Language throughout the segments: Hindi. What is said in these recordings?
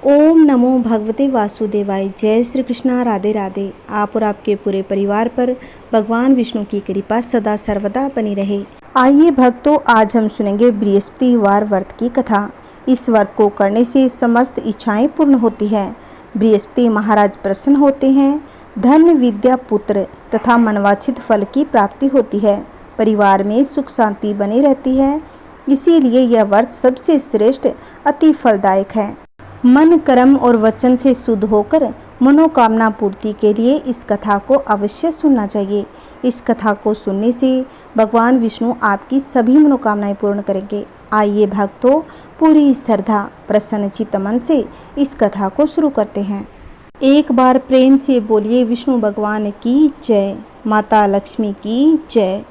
ओम नमो भगवते वासुदेवाय। जय श्री कृष्णा। राधे राधे। आप और आपके पूरे परिवार पर भगवान विष्णु की कृपा सदा सर्वदा बनी रहे। आइए भक्तों, आज हम सुनेंगे बृहस्पतिवार व्रत की कथा। इस व्रत को करने से समस्त इच्छाएं पूर्ण होती हैं। बृहस्पति महाराज प्रसन्न होते हैं। धन, विद्या, पुत्र तथा मनवांछित फल की प्राप्ति होती है। परिवार में सुख शांति बनी रहती है। इसीलिए यह व्रत सबसे श्रेष्ठ, अति फलदायक है। मन, कर्म और वचन से शुद्ध होकर मनोकामना पूर्ति के लिए इस कथा को अवश्य सुनना चाहिए। इस कथा को सुनने से भगवान विष्णु आपकी सभी मनोकामनाएं पूर्ण करेंगे। आइए भक्तों, पूरी श्रद्धा प्रसन्नचित्त मन से इस कथा को शुरू करते हैं। एक बार प्रेम से बोलिए विष्णु भगवान की जय, माता लक्ष्मी की जय।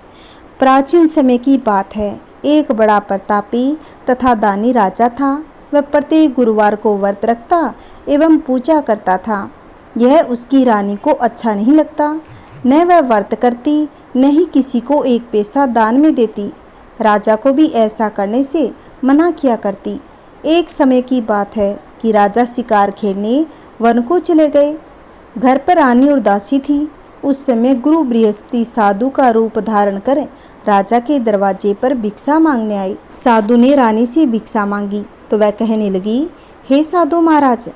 प्राचीन समय की बात है। एक बड़ा प्रतापी तथा दानी राजा था। वह प्रत्येक गुरुवार को व्रत रखता एवं पूजा करता था। यह उसकी रानी को अच्छा नहीं लगता। न वह व्रत करती, न ही किसी को एक पैसा दान में देती। राजा को भी ऐसा करने से मना किया करती। एक समय की बात है कि राजा शिकार खेलने वन को चले गए। घर पर रानी और दासी थी। उस समय गुरु बृहस्पति साधु का रूप धारण कर राजा के दरवाजे पर भिक्षा मांगने आए। साधु ने रानी से भिक्षा मांगी तो वह कहने लगी, हे साधु महाराज,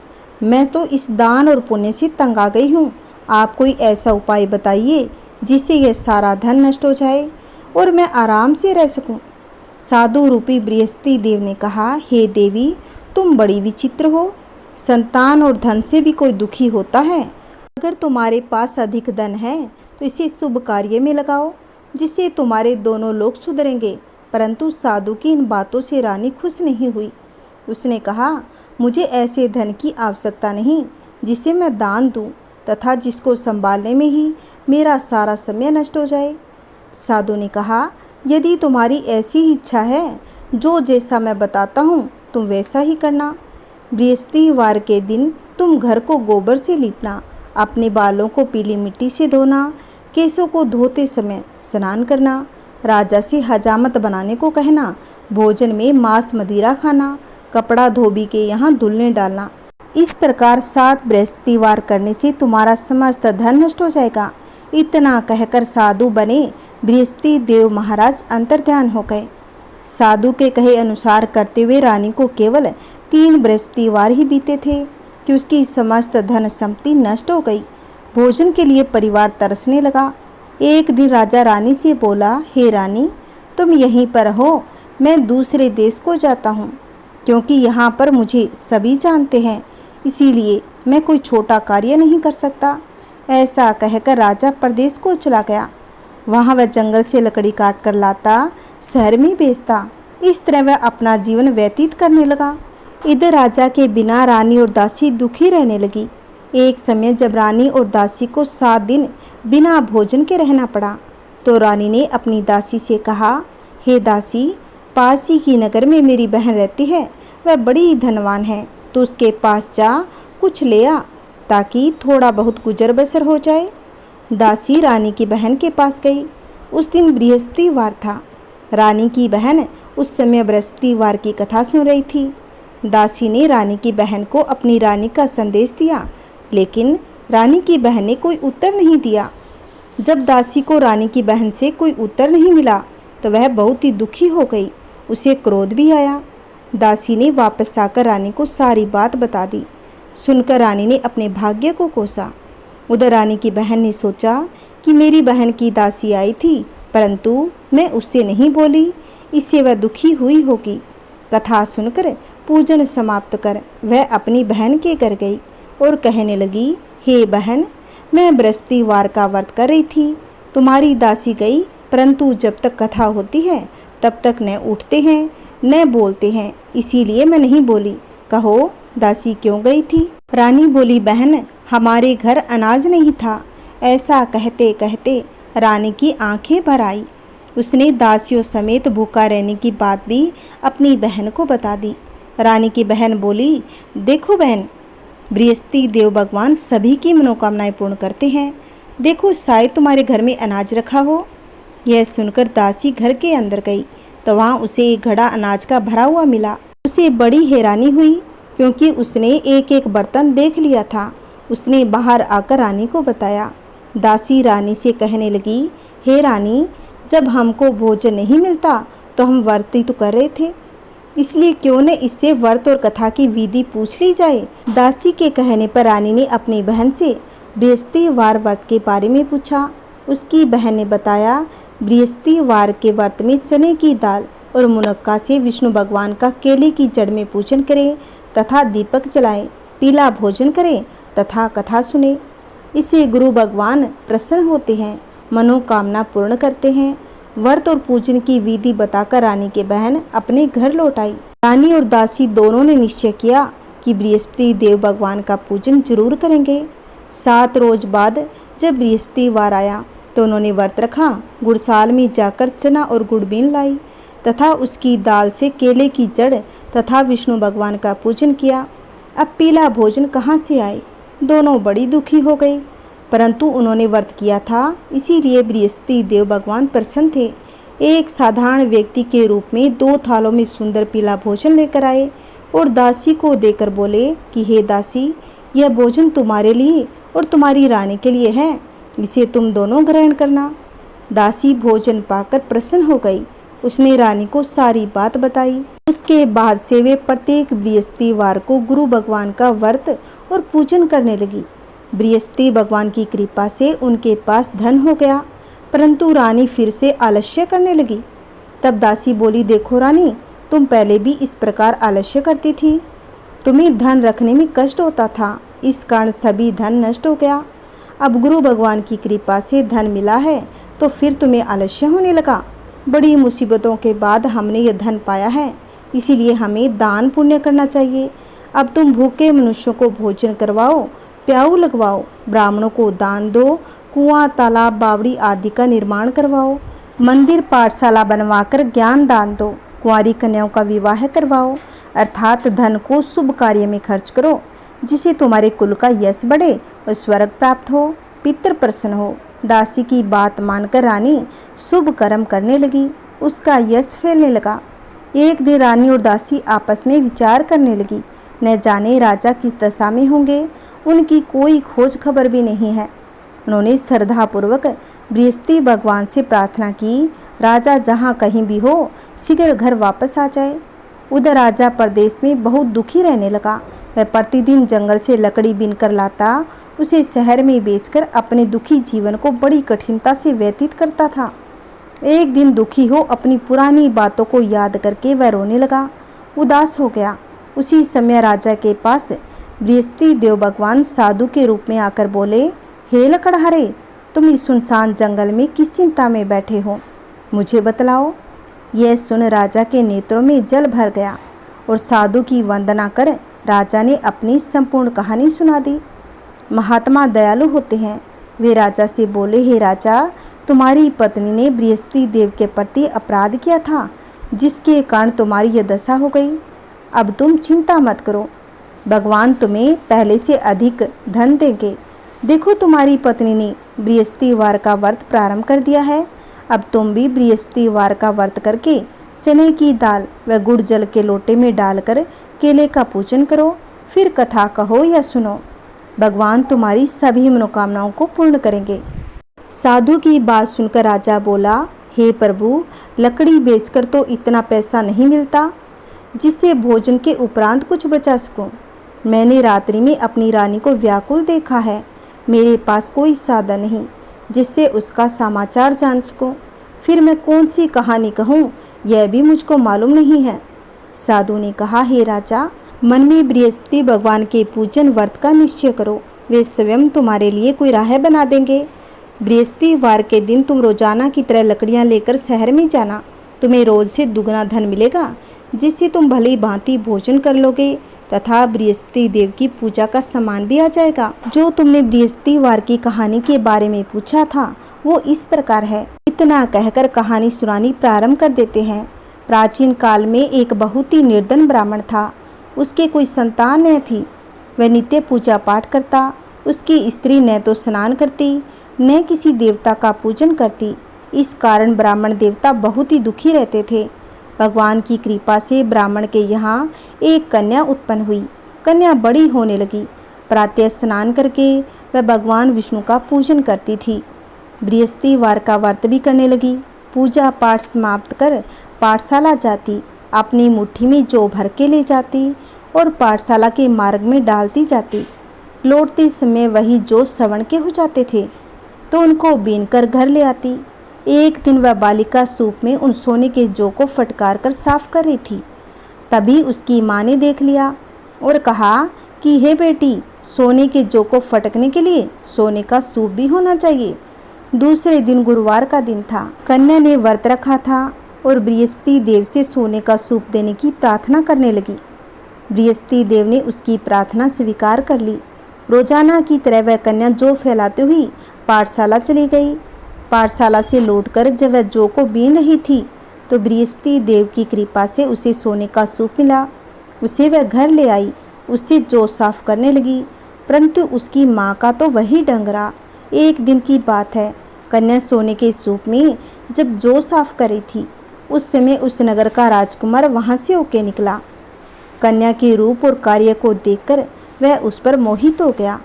मैं तो इस दान और पुण्य से तंग आ गई हूँ। आप कोई ऐसा उपाय बताइए जिससे यह सारा धन नष्ट हो जाए और मैं आराम से रह सकूं। साधु रूपी बृहस्पति देव ने कहा, हे देवी, तुम बड़ी विचित्र हो। संतान और धन से भी कोई दुखी होता है। अगर तुम्हारे पास अधिक धन है तो इसे शुभ कार्य में लगाओ, जिससे तुम्हारे दोनों लोग सुधरेंगे। परंतु साधु की इन बातों से रानी खुश नहीं हुई। उसने कहा, मुझे ऐसे धन की आवश्यकता नहीं जिसे मैं दान दूं तथा जिसको संभालने में ही मेरा सारा समय नष्ट हो जाए। साधु ने कहा, यदि तुम्हारी ऐसी ही इच्छा है, जो जैसा मैं बताता हूँ तुम वैसा ही करना। बृहस्पतिवार के दिन तुम घर को गोबर से लीपना, अपने बालों को पीली मिट्टी से धोना, केसों को धोते समय स्नान करना, राजा से हजामत बनाने को कहना, भोजन में मांस मदिरा खाना, कपड़ा धोबी के यहाँ धुलने डालना। इस प्रकार 7 बृहस्पतिवार करने से तुम्हारा समस्त धन नष्ट हो जाएगा। इतना कहकर साधु बने बृहस्पति देव महाराज अंतर्ध्यान हो गए। साधु के कहे अनुसार करते हुए रानी को केवल 3 बृहस्पतिवार ही बीते थे कि उसकी समस्त धन संपत्ति नष्ट हो गई। भोजन के लिए परिवार तरसने लगा। एक दिन राजा रानी से बोला, हे रानी, तुम यहीं पर रहो, मैं दूसरे देश को जाता हूँ, क्योंकि यहाँ पर मुझे सभी जानते हैं, इसीलिए मैं कोई छोटा कार्य नहीं कर सकता। ऐसा कहकर राजा प्रदेश को चला गया। वहाँ वह जंगल से लकड़ी काट कर लाता, शहर में बेचता। इस तरह वह अपना जीवन व्यतीत करने लगा। इधर राजा के बिना रानी और दासी दुखी रहने लगी। एक समय जब रानी और दासी को 7 दिन बिना भोजन के रहना पड़ा, तो रानी ने अपनी दासी से कहा, हे दासी, पास ही की नगर में मेरी बहन रहती है, वह बड़ी धनवान है, तो उसके पास जा कुछ ले आ, ताकि थोड़ा बहुत गुजर बसर हो जाए। दासी रानी की बहन के पास गई। उस दिन बृहस्पतिवार था। रानी की बहन उस समय बृहस्पतिवार की कथा सुन रही थी। दासी ने रानी की बहन को अपनी रानी का संदेश दिया, लेकिन रानी की बहन ने कोई उत्तर नहीं दिया। जब दासी को रानी की बहन से कोई उत्तर नहीं मिला तो वह बहुत ही दुखी हो गई। उसे क्रोध भी आया। दासी ने वापस आकर रानी को सारी बात बता दी। सुनकर रानी ने अपने भाग्य को कोसा। उधर रानी की बहन ने सोचा कि मेरी बहन की दासी आई थी, परंतु मैं उससे नहीं बोली, इससे वह दुखी हुई होगी। कथा सुनकर पूजन समाप्त कर वह अपनी बहन के घर गई और कहने लगी, हे बहन, मैं बृहस्पतिवार का व्रत कर रही थी, तुम्हारी दासी गई, परंतु जब तक कथा होती है तब तक न उठते हैं न बोलते हैं, इसीलिए मैं नहीं बोली। कहो दासी क्यों गई थी? रानी बोली, बहन, हमारे घर अनाज नहीं था। ऐसा कहते कहते रानी की आंखें भर आई। उसने दासियों समेत भूखा रहने की बात भी अपनी बहन को बता दी। रानी की बहन बोली, देखो बहन, बृहस्पति देव भगवान सभी की मनोकामनाएं पूर्ण करते हैं। देखो, शायद तुम्हारे घर में अनाज रखा हो। यह सुनकर दासी घर के अंदर गई तो वहाँ उसे एक घड़ा अनाज का भरा हुआ मिला। उसे बड़ी हैरानी हुई। क्योंकि उसने एक एक बर्तन देख लिया था। उसने बाहर आकर रानी को बताया। दासी रानी से कहने लगी, हे रानी, जब हमको भोजन नहीं मिलता तो हम व्रत ही तो कर रहे थे, इसलिए क्यों न इससे व्रत और कथा की विधि पूछ ली जाए। दासी के कहने पर रानी ने अपनी बहन से बृहस्पतिवार व्रत के बारे में पूछा। उसकी बहन ने बताया, बृहस्पतिवार के व्रत में चने की दाल और मुनक्का से विष्णु भगवान का केले की जड़ में पूजन करें तथा दीपक जलाएं, पीला भोजन करें तथा कथा सुने। इससे गुरु भगवान प्रसन्न होते हैं, मनोकामना पूर्ण करते हैं। व्रत और पूजन की विधि बताकर रानी के बहन अपने घर लौट आई। रानी और दासी दोनों ने निश्चय किया कि बृहस्पति देव भगवान का पूजन जरूर करेंगे। 7 रोज बाद जब बृहस्पतिवार आया तो उन्होंने व्रत रखा। गुड़साल में जाकर चना और गुड़ बीन लाई तथा उसकी दाल से केले की जड़ तथा विष्णु भगवान का पूजन किया। अब पीला भोजन कहाँ से आए? दोनों बड़ी दुखी हो गए, परंतु उन्होंने व्रत किया था, इसीलिए बृहस्पति देव भगवान प्रसन्न थे। एक साधारण व्यक्ति के रूप में 2 थालों में सुंदर पीला भोजन लेकर आए और दासी को देकर बोले कि हे दासी, यह भोजन तुम्हारे लिए और तुम्हारी रानी के लिए है, इसे तुम दोनों ग्रहण करना। दासी भोजन पाकर प्रसन्न हो गई। उसने रानी को सारी बात बताई। उसके बाद से वे प्रत्येक बृहस्पतिवार को गुरु भगवान का व्रत और पूजन करने लगी। बृहस्पति भगवान की कृपा से उनके पास धन हो गया, परंतु रानी फिर से आलस्य करने लगी। तब दासी बोली, देखो रानी, तुम पहले भी इस प्रकार आलस्य करती थी, तुम्हें धन रखने में कष्ट होता था, इस कारण सभी धन नष्ट हो गया। अब गुरु भगवान की कृपा से धन मिला है तो फिर तुम्हें आलस्य होने लगा। बड़ी मुसीबतों के बाद हमने यह धन पाया है, इसीलिए हमें दान पुण्य करना चाहिए। अब तुम भूखे मनुष्यों को भोजन करवाओ, प्याऊ लगवाओ, ब्राह्मणों को दान दो, कुआं, तालाब, बावड़ी आदि का निर्माण करवाओ, मंदिर पाठशाला बनवाकर ज्ञान दान दो, कुंवारी कन्याओं का विवाह करवाओ, अर्थात धन को शुभ कार्य में खर्च करो, जिससे तुम्हारे कुल का यश बढ़े और स्वर्ग प्राप्त हो, पितृ प्रसन्न हो। दासी की बात मानकर रानी शुभ कर्म करने लगी, उसका यश फैलने लगा। एक दिन रानी और दासी आपस में विचार करने लगी, न जाने राजा किस दशा में होंगे, उनकी कोई खोज खबर भी नहीं है। उन्होंने श्रद्धापूर्वक बृहस्पति भगवान से प्रार्थना की, राजा जहाँ कहीं भी हो शीघ्र घर वापस आ जाए। उधर राजा प्रदेश में बहुत दुखी रहने लगा। वह प्रतिदिन जंगल से लकड़ी बीनकर लाता, उसे शहर में बेचकर अपने दुखी जीवन को बड़ी कठिनता से व्यतीत करता था। एक दिन दुखी हो अपनी पुरानी बातों को याद करके वह रोने लगा, उदास हो गया। उसी समय राजा के पास बृहस्पति देव भगवान साधु के रूप में आकर बोले, हे लकड़हारे, तुम इस सुनसान जंगल में किस चिंता में बैठे हो, मुझे बतलाओ। यह सुन राजा के नेत्रों में जल भर गया और साधु की वंदना कर राजा ने अपनी संपूर्ण कहानी सुना दी। महात्मा दयालु होते हैं। वे राजा से बोले, हे राजा, तुम्हारी पत्नी ने बृहस्पति देव के प्रति अपराध किया था, जिसके कारण तुम्हारी यह दशा हो गई। अब तुम चिंता मत करो, भगवान तुम्हें पहले से अधिक धन देंगे। देखो, तुम्हारी पत्नी ने बृहस्पतिवार का व्रत प्रारंभ कर दिया है। अब तुम भी बृहस्पतिवार का व्रत करके चने की दाल व गुड़ जल के लोटे में डालकर केले का पूजन करो, फिर कथा कहो या सुनो, भगवान तुम्हारी सभी मनोकामनाओं को पूर्ण करेंगे। साधु की बात सुनकर राजा बोला, हे प्रभु, लकड़ी बेचकर तो इतना पैसा नहीं मिलता जिससे भोजन के उपरांत कुछ बचा सकूं। मैंने रात्रि में अपनी रानी को व्याकुल देखा है, मेरे पास कोई साधन नहीं जिससे उसका समाचार जान सकूं। फिर मैं कौन सी कहानी कहूं, यह भी मुझको मालूम नहीं है। साधु ने कहा, हे राजा, मन में बृहस्पति भगवान के पूजन व्रत का निश्चय करो, वे स्वयं तुम्हारे लिए कोई राह बना देंगे। बृहस्पतिवार के दिन तुम रोजाना की तरह लकड़ियां लेकर शहर में जाना, तुम्हें रोज से दुगना धन मिलेगा, जिससे तुम भली भांति भोजन कर लोगे तथा बृहस्पति देव की पूजा का सामान भी आ जाएगा। जो तुमने बृहस्पतिवार की कहानी के बारे में पूछा था वो इस प्रकार है। इतना कहकर कहानी सुनानी प्रारंभ कर देते हैं। प्राचीन काल में एक बहुत ही निर्धन ब्राह्मण था। उसके कोई संतान न थी। वह नित्य पूजा पाठ करता। उसकी स्त्री न तो स्नान करती न किसी देवता का पूजन करती। इस कारण ब्राह्मण देवता बहुत ही दुखी रहते थे। भगवान की कृपा से ब्राह्मण के यहाँ एक कन्या उत्पन्न हुई। कन्या बड़ी होने लगी। प्रातः स्नान करके वह भगवान विष्णु का पूजन करती थी। बृहस्पतिवार का व्रत भी करने लगी। पूजा पाठ समाप्त कर पाठशाला जाती, अपनी मुट्ठी में जौ भर के ले जाती और पाठशाला के मार्ग में डालती जाती। लौटते समय वही जौ सवर्ण के हो जाते थे तो उनको बीनकर घर ले आती। एक दिन वह बालिका सूप में उन सोने के जौ को फटकार कर साफ कर रही थी। तभी उसकी माँ ने देख लिया और कहा कि हे बेटी, सोने के जौ को फटकने के लिए सोने का सूप भी होना चाहिए। दूसरे दिन गुरुवार का दिन था। कन्या ने व्रत रखा था और बृहस्पति देव से सोने का सूप देने की प्रार्थना करने लगी। बृहस्पति देव ने उसकी प्रार्थना स्वीकार कर ली। रोजाना की तरह वह कन्या जौ फैलाते हुई पाठशाला चली गई। पाठशाला से लौटकर जब वह जौ को बीन रही थी तो बृहस्पति देव की कृपा से उसे सोने का सूप मिला। उसे वह घर ले आई, उससे जौ साफ करने लगी, परंतु उसकी माँ का तो वही ढंग रहा। एक दिन की बात है, कन्या सोने के सूप में जब जौ साफ कर रही थी, उस समय उस नगर का राजकुमार वहाँ से होके निकला। कन्या के रूप और कार्य को देखकर वह उस पर मोहित हो गया।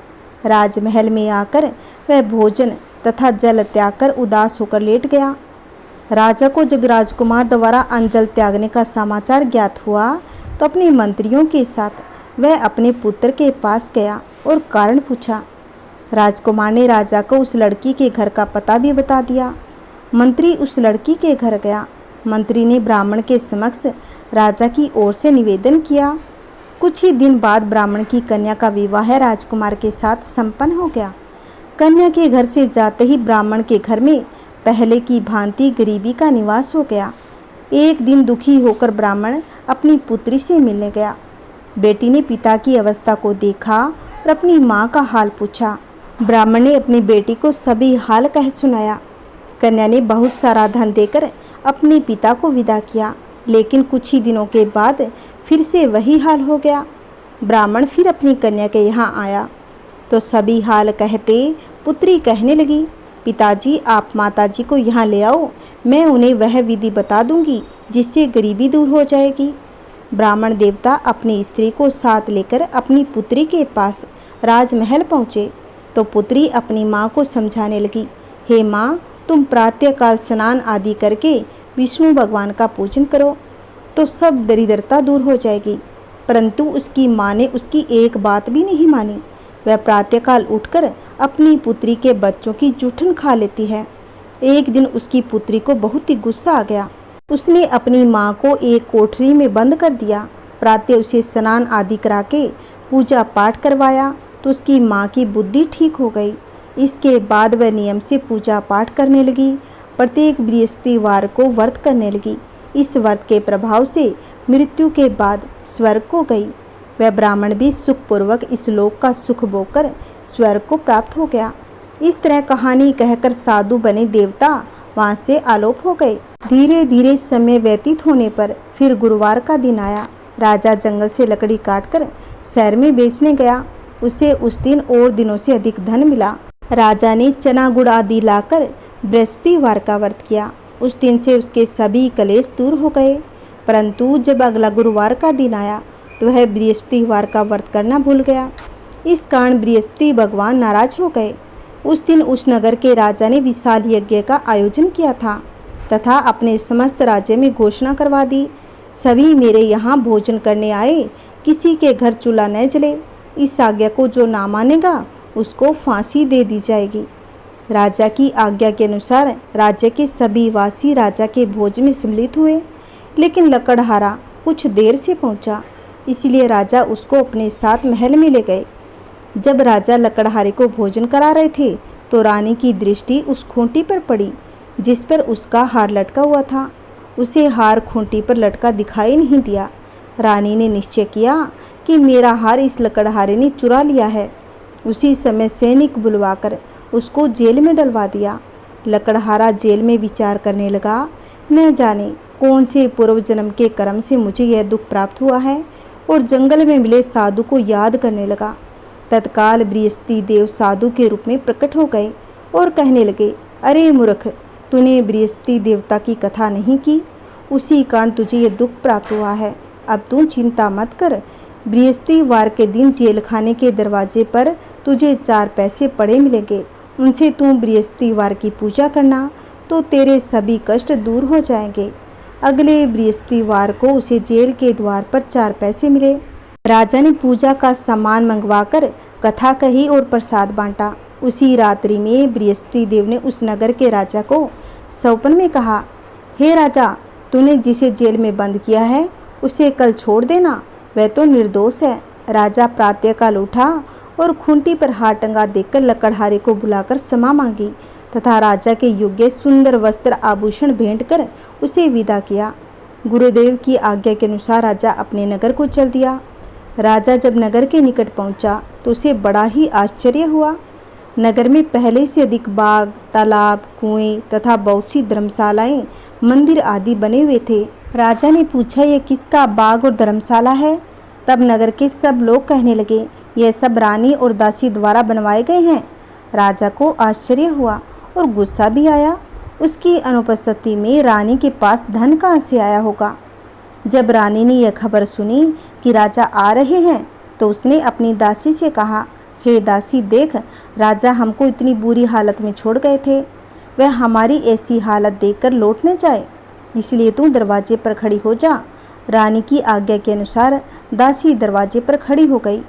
राजमहल में आकर वह भोजन तथा जल त्याग कर उदास होकर लेट गया। राजा को जब राजकुमार द्वारा अंजल त्यागने का समाचार ज्ञात हुआ तो अपने मंत्रियों के साथ वह अपने पुत्र के पास गया और कारण पूछा। राजकुमार ने राजा को उस लड़की के घर का पता भी बता दिया। मंत्री उस लड़की के घर गया। मंत्री ने ब्राह्मण के समक्ष राजा की ओर से निवेदन किया। कुछ ही दिन बाद ब्राह्मण की कन्या का विवाह राजकुमार के साथ संपन्न हो गया। कन्या के घर से जाते ही ब्राह्मण के घर में पहले की भांति गरीबी का निवास हो गया। एक दिन दुखी होकर ब्राह्मण अपनी पुत्री से मिलने गया। बेटी ने पिता की अवस्था को देखा और अपनी माँ का हाल पूछा। ब्राह्मण ने अपनी बेटी को सभी हाल कह सुनाया। कन्या ने बहुत सारा धन देकर अपने पिता को विदा किया, लेकिन कुछ ही दिनों के बाद फिर से वही हाल हो गया। ब्राह्मण फिर अपनी कन्या के यहाँ आया तो सभी हाल कहते पुत्री कहने लगी, पिताजी आप माताजी को यहाँ ले आओ, मैं उन्हें वह विधि बता दूंगी जिससे गरीबी दूर हो जाएगी। ब्राह्मण देवता अपनी स्त्री को साथ लेकर अपनी पुत्री के पास राजमहल पहुँचे तो पुत्री अपनी माँ को समझाने लगी, हे माँ, तुम प्रातःकाल स्नान आदि करके विष्णु भगवान का पूजन करो तो सब दरिद्रता दूर हो जाएगी। परंतु उसकी माँ ने उसकी एक बात भी नहीं मानी। वह प्रातःकाल उठकर अपनी पुत्री के बच्चों की जूठन खा लेती है। एक दिन उसकी पुत्री को बहुत ही गुस्सा आ गया। उसने अपनी माँ को एक कोठरी में बंद कर दिया। प्रातः उसे स्नान आदि करा के पूजा पाठ करवाया तो उसकी माँ की बुद्धि ठीक हो गई। इसके बाद वह नियम से पूजा पाठ करने लगी। प्रत्येक बृहस्पतिवार को व्रत करने लगी। इस व्रत के प्रभाव से मृत्यु के बाद स्वर्ग को गई। वह ब्राह्मण भी सुखपूर्वक इस लोक का सुख भोगकर स्वर्ग को प्राप्त हो गया। इस तरह कहानी कहकर साधु बने देवता वहाँ से आलोप हो गए। धीरे धीरे समय व्यतीत होने पर फिर गुरुवार का दिन आया। राजा जंगल से लकड़ी काटकर शहर में बेचने गया। उसे उस दिन और दिनों से अधिक धन मिला। राजा ने चना गुड़ आदि लाकर बृहस्पतिवार का व्रत किया। उस दिन से उसके सभी कलेश दूर हो गए। परंतु जब अगला गुरुवार का दिन आया तो वह बृहस्पतिवार का व्रत करना भूल गया। इस कारण बृहस्पति भगवान नाराज हो गए। उस दिन उस नगर के राजा ने विशाल यज्ञ का आयोजन किया था तथा अपने समस्त राज्य में घोषणा करवा दी, सभी मेरे यहाँ भोजन करने आए, किसी के घर चूल्हा न जले। इस आज्ञा को जो ना मानेगा उसको फांसी दे दी जाएगी। राजा की आज्ञा के अनुसार राज्य के सभी वासी राजा के भोज में सम्मिलित हुए, लेकिन लकड़हारा कुछ देर से पहुंचा, इसलिए राजा उसको अपने साथ महल में ले गए। जब राजा लकड़हारे को भोजन करा रहे थे तो रानी की दृष्टि उस खूंटी पर पड़ी जिस पर उसका हार लटका हुआ था। उसे हार खूंटी पर लटका दिखाई नहीं दिया। रानी ने निश्चय किया कि मेरा हार इस लकड़हारे ने चुरा लिया है। उसी समय सैनिक बुलवाकर उसको जेल में डलवा दिया। लकड़हारा जेल में विचार करने लगा, न जाने कौन से पूर्व जन्म के कर्म से मुझे यह दुख प्राप्त हुआ है, और जंगल में मिले साधु को याद करने लगा। तत्काल बृहस्पति देव साधु के रूप में प्रकट हो गए और कहने लगे, अरे मूर्ख, तूने बृहस्पति देवता की कथा नहीं की, उसी कारण तुझे यह दुख प्राप्त हुआ है। अब तू चिंता मत कर, बृहस्पतिवार के दिन जेल खाने के दरवाजे पर तुझे 4 पैसे पड़े मिलेंगे। उनसे तू बृहस्पतिवार की पूजा करना तो तेरे सभी कष्ट दूर हो जाएंगे। अगले बृहस्पतिवार को उसे जेल के द्वार पर 4 पैसे मिले। राजा ने पूजा का सामान मंगवाकर कथा कही और प्रसाद बांटा। उसी रात्रि में बृहस्पति देव ने उस नगर के राजा को स्वप्न में कहा, हे राजा, तूने जिसे जेल में बंद किया है उसे कल छोड़ देना, वह तो निर्दोष है। राजा प्रातःकाल उठा और खूंटी पर हाथ टंगा देखकर लकड़हारे को बुलाकर क्षमा मांगी तथा राजा के योग्य सुंदर वस्त्र आभूषण भेंट कर उसे विदा किया। गुरुदेव की आज्ञा के अनुसार राजा अपने नगर को चल दिया। राजा जब नगर के निकट पहुंचा तो उसे बड़ा ही आश्चर्य हुआ। नगर में पहले से अधिक बाग, तालाब, कुएं तथा बहुत सी धर्मशालाएं, मंदिर आदि बने हुए थे। राजा ने पूछा, यह किसका बाग और धर्मशाला है? तब नगर के सब लोग कहने लगे, यह सब रानी और दासी द्वारा बनवाए गए हैं। राजा को आश्चर्य हुआ और गुस्सा भी आया। उसकी अनुपस्थिति में रानी के पास धन कहाँ से आया होगा? जब रानी ने यह खबर सुनी कि राजा आ रहे हैं तो उसने अपनी दासी से कहा, हे दासी, देख, राजा हमको इतनी बुरी हालत में छोड़ गए थे। वह हमारी ऐसी हालत देखकर लौट न जाए, इसलिए तू दरवाजे पर खड़ी हो जा। रानी की आज्ञा के अनुसार दासी दरवाजे पर खड़ी हो गई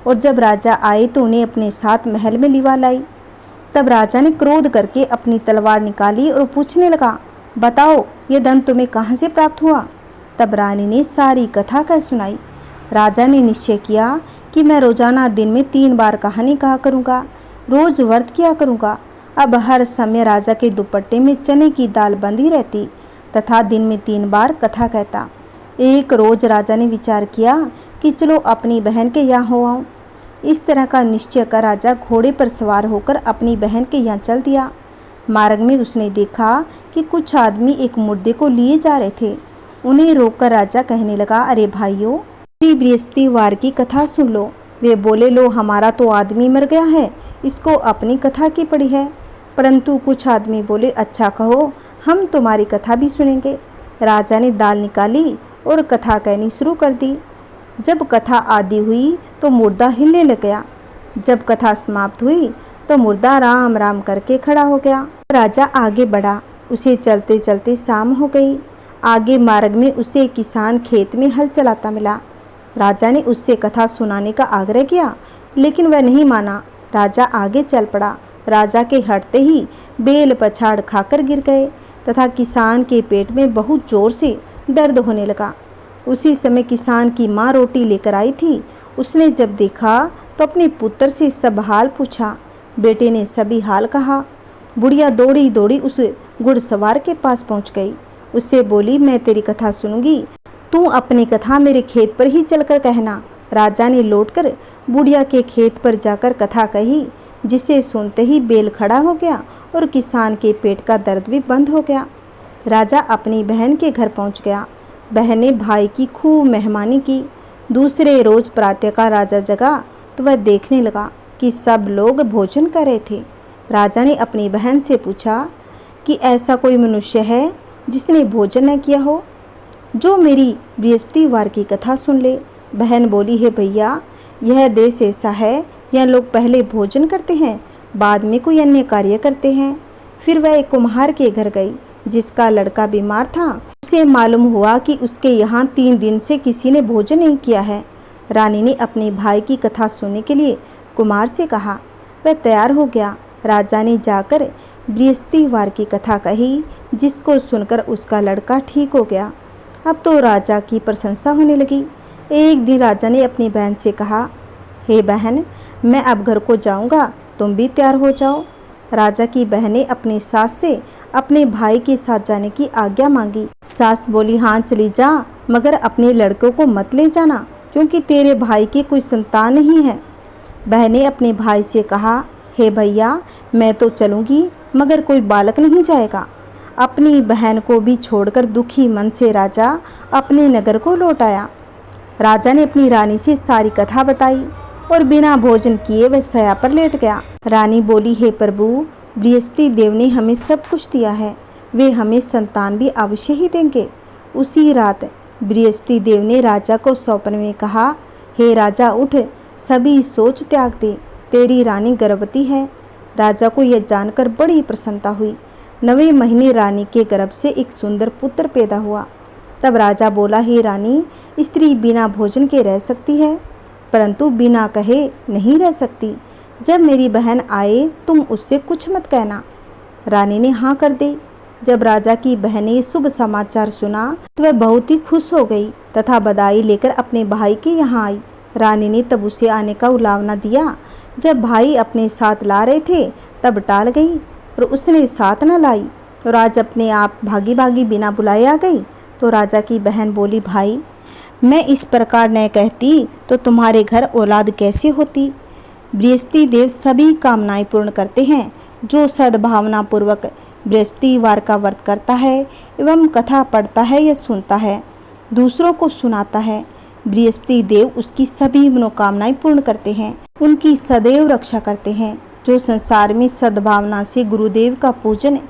और जब राजा आए तो उन्हें अपने साथ महल में लिवा लाई। तब राजा ने क्रोध करके अपनी तलवार निकाली और पूछने लगा, बताओ, ये धन तुम्हें कहाँ से प्राप्त हुआ? तब रानी ने सारी कथा कह सुनाई। राजा ने निश्चय किया कि मैं रोजाना दिन में 3 बार कहानी कहा करूँगा, रोज व्रत किया करूँगा। अब हर समय राजा के दुपट्टे में चने की दाल बंधी रहती तथा दिन में 3 बार कथा कहता। एक रोज राजा ने विचार किया कि चलो अपनी बहन के यहाँ हो आऊँ। इस तरह का निश्चय कर राजा घोड़े पर सवार होकर अपनी बहन के यहाँ चल दिया। मार्ग में उसने देखा कि कुछ आदमी एक मुर्दे को लिए जा रहे थे। उन्हें रोककर राजा कहने लगा, अरे भाइयों, बृहस्पतिवार की कथा सुन लो। वे बोले, लो, हमारा तो आदमी मर गया है, इसको अपनी कथा की पड़ी है। परंतु कुछ आदमी बोले, अच्छा कहो, हम तुम्हारी कथा भी सुनेंगे। राजा ने दाल निकाली और कथा कहनी शुरू कर दी। जब कथा आदि हुई तो मुर्दा हिलने लग गया। जब कथा समाप्त हुई तो मुर्दा राम राम करके खड़ा हो गया। राजा आगे बढ़ा। उसे चलते चलते शाम हो गई। आगे मार्ग में उसे किसान खेत में हल चलाता मिला। राजा ने उससे कथा सुनाने का आग्रह किया, लेकिन वह नहीं माना। राजा आगे चल पड़ा। राजा के हटते ही बेल पछाड़ खाकर गिर गए तथा किसान के पेट में बहुत जोर से दर्द होने लगा। उसी समय किसान की माँ रोटी लेकर आई थी। उसने जब देखा तो अपने पुत्र से सब हाल पूछा। बेटे ने सभी हाल कहा। बुढ़िया दौड़ी दौड़ी उस घुड़सवार के पास पहुंच गई। उससे बोली, मैं तेरी कथा सुनूंगी, तू अपनी कथा मेरे खेत पर ही चलकर कहना। राजा ने लौटकर बुढ़िया के खेत पर जाकर कथा कही, जिसे सुनते ही बेल खड़ा हो गया और किसान के पेट का दर्द भी बंद हो गया। राजा अपनी बहन के घर पहुंच गया। बहन ने भाई की खूब मेहमानी की। दूसरे रोज प्रातःकाल राजा जगा तो वह देखने लगा कि सब लोग भोजन कर रहे थे। राजा ने अपनी बहन से पूछा कि ऐसा कोई मनुष्य है जिसने भोजन न किया हो, जो मेरी बृहस्पतिवार की कथा सुन ले। बहन बोली, है भैया, यह देश ऐसा है, यह लोग पहले भोजन करते हैं, बाद में कोई अन्य कार्य करते हैं। फिर वह एक कुम्हार के घर गई, जिसका लड़का बीमार था। उसे मालूम हुआ कि उसके यहाँ 3 दिन से किसी ने भोजन नहीं किया है। रानी ने अपने भाई की कथा सुनने के लिए कुम्हार से कहा। वह तैयार हो गया। राजा ने जाकर बृहस्पतिवार की कथा कही, जिसको सुनकर उसका लड़का ठीक हो गया। अब तो राजा की प्रशंसा होने लगी। एक दिन राजा ने अपनी बहन से कहा, हे बहन, मैं अब घर को जाऊंगा, तुम भी तैयार हो जाओ। राजा की बहन ने अपनी सास से अपने भाई के साथ जाने की आज्ञा मांगी। सास बोली, हाँ चली जा, मगर अपने लड़कों को मत ले जाना, क्योंकि तेरे भाई की कोई संतान नहीं है। बहन ने अपने भाई से कहा, हे भैया, मैं तो चलूँगी, मगर कोई बालक नहीं जाएगा। अपनी बहन को भी छोड़कर दुखी मन से राजा अपने नगर को लौट आया। राजा ने अपनी रानी से सारी कथा बताई और बिना भोजन किए वह शैया पर लेट गया। रानी बोली, हे प्रभु, बृहस्पति देव ने हमें सब कुछ दिया है, वे हमें संतान भी अवश्य ही देंगे। उसी रात बृहस्पति देव ने राजा को स्वप्न में कहा, हे राजा उठ, सभी सोच त्याग दे, तेरी रानी गर्भवती है। राजा को यह जानकर बड़ी प्रसन्नता हुई। 9वें महीने रानी के गर्भ से एक सुंदर पुत्र पैदा हुआ। तब राजा बोला, हे रानी, स्त्री बिना भोजन के रह सकती है, परंतु बिना कहे नहीं रह सकती। जब मेरी बहन आए तुम उससे कुछ मत कहना। रानी ने हाँ कर दी। जब राजा की बहन ने शुभ समाचार सुना तो वह बहुत ही खुश हो गई तथा बधाई लेकर अपने भाई के यहाँ आई। रानी ने तब उसे आने का उलावना दिया। जब भाई अपने साथ ला रहे थे तब टाल गई और उसने साथ न लाई और आज अपने आप भागी भागी बिना बुलाए आ गई। तो राजा की बहन बोली, भाई मैं इस प्रकार न कहती तो तुम्हारे घर औलाद कैसे होती। बृहस्पति देव सभी कामनाएं पूर्ण करते हैं। जो सद्भावना पूर्वक बृहस्पतिवार का व्रत करता है एवं कथा पढ़ता है या सुनता है, दूसरों को सुनाता है, बृहस्पति देव उसकी सभी मनोकामनाएं पूर्ण करते हैं, उनकी सदैव रक्षा करते हैं। जो संसार में सद्भावना से गुरुदेव का पूजन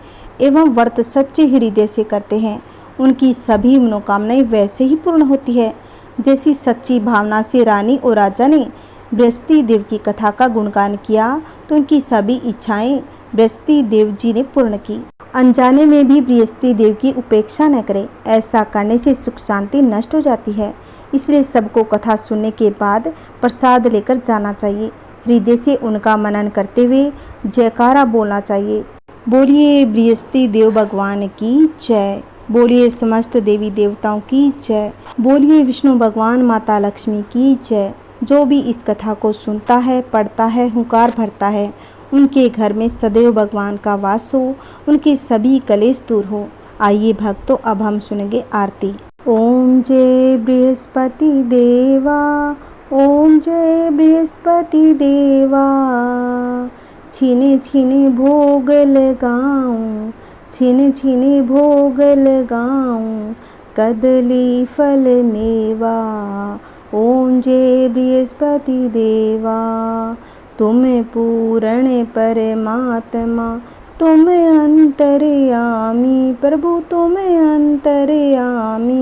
एवं व्रत सच्चे हृदय से करते हैं, उनकी सभी मनोकामनाएं वैसे ही पूर्ण होती है जैसी सच्ची भावना से रानी और राजा ने बृहस्पति देव की कथा का गुणगान किया तो उनकी सभी इच्छाएं बृहस्पति देव जी ने पूर्ण की। अनजाने में भी बृहस्पति देव की उपेक्षा न करें, ऐसा करने से सुख शांति नष्ट हो जाती है। इसलिए सबको कथा सुनने के बाद प्रसाद लेकर जाना चाहिए। हृदय से उनका मनन करते हुए जयकारा बोलना चाहिए। बोलिए बृहस्पति देव भगवान की जय। बोलिए समस्त देवी देवताओं की जय। बोलिए विष्णु भगवान माता लक्ष्मी की जय। जो भी इस कथा को सुनता है, पढ़ता है, हुंकार भरता है, उनके घर में सदैव भगवान का वास हो, उनके सभी कलेश दूर हो। आइए भक्तों, अब हम सुनेंगे आरती। ओम जय बृहस्पति देवा, ओम जय बृहस्पति देवा। छीने छीने भोग लगाऊं, छीने छीने भोग लगाऊं, कदली फल मेवा। ओम जय बृहस्पति देवा। तुम पूर्ण परमात्मा, तुम अंतर्यामी, प्रभु तुम अंतर्यामी।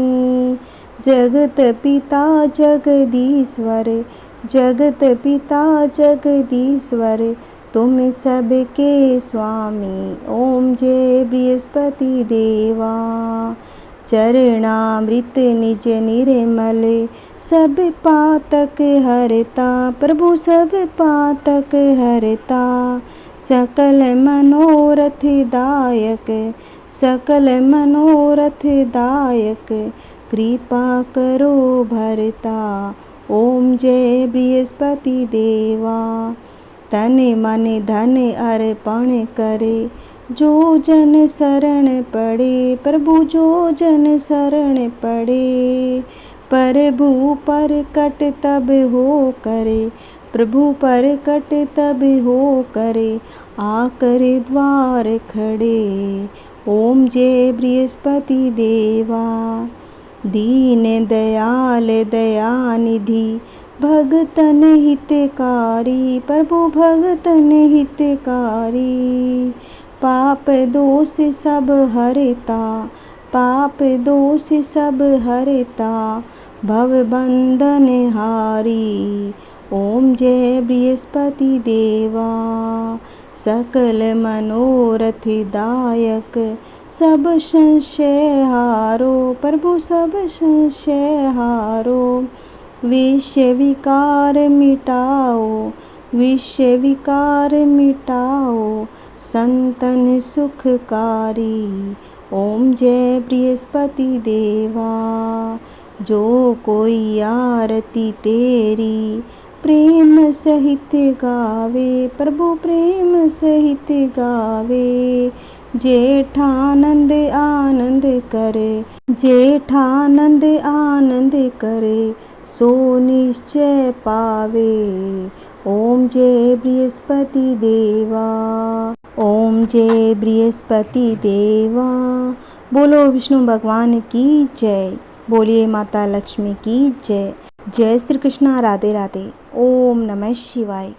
जगत पिता जगदीश्वर, जगत पिता जगदीश्वर, तुम सबके स्वामी। ओम जय बृहस्पति देवा। चरणामृत निज निर्मल, सब पातक हरता, प्रभु सब पातक हरता। सकल मनोरथ दायक, सकल मनोरथ दायक, कृपा करो भरता। ओम जय बृहस्पति देवा। तन मन धन अर्पण करे, जो जन शरण पड़े, प्रभु जो जन शरण पड़े। प्रभु पर कट तब हो करे, प्रभु पर कट तब हो करे, आकर द्वार खड़े। ओम जय बृहस्पति देवा। दीन दयाल दयानिधि, भगतन हितकारी, प्रभु भगतन हितकारी। पाप दोष सब हरता, पाप दोष सब हरता, भव बंधन हारी। ओम जय बृहस्पति देवा। सकल मनोरथ दायक, सब संशय हारो, प्रभु सब संशय हारो। विषय विकार मिटाओ, विषय विकार मिटाओ, संतन सुखकारी। ओम जय बृहस्पति देवा। जो कोई आरती तेरी प्रेम सहित गावे, प्रभु प्रेम सहित गावे। जेठानंद आनंद करे, जेठानंद आनंद करे, सो निश्चय पावे। ओम जय बृहस्पति देवा। ओम जय बृहस्पति देवा। बोलो विष्णु भगवान की जय। बोलिए माता लक्ष्मी की जय। जय श्री कृष्णा। राधे राधे। ओम नमः शिवाय।